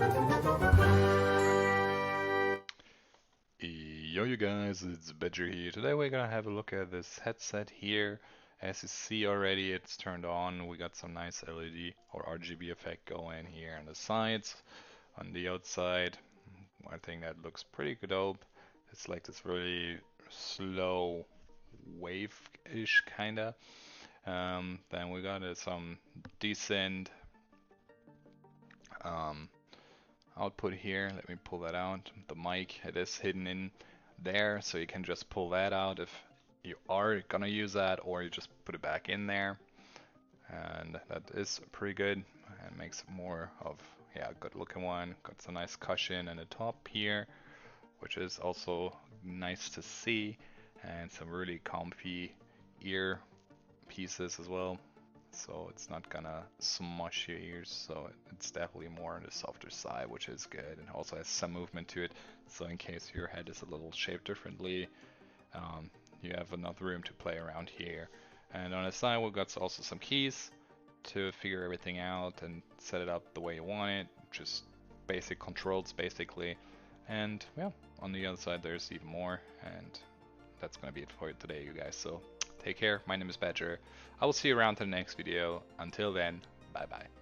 Yo you guys, it's Badger here. Today we're gonna have a look at this headset here. As you see already, it's turned on. We got some nice LED or RGB effect going here on the sides. On the outside, I think that looks pretty dope. It's like this really slow wave-ish kinda. Then we got some decent um, output here. Let me pull that out. The mic, it is hidden in there, so you can just pull that out if you are gonna use that, or you just put it back in there. And that is pretty good. It makes it more of, yeah, a good looking one. Got some nice cushion in the top here, which is also nice to see, and some really comfy ear pieces as well. So it's not gonna smush your ears, so it's definitely more on the softer side, which is good, and also has some movement to it, so in case your head is a little shaped differently, um, you have enough room to play around here. And on the side we've got also some keys to figure everything out and set it up the way you want it, just basic controls basically. And yeah, on the other side there's even more, and that's gonna be it for today, you guys. So take care. My name is Badger. I will see you around in the next video. Until then, bye bye.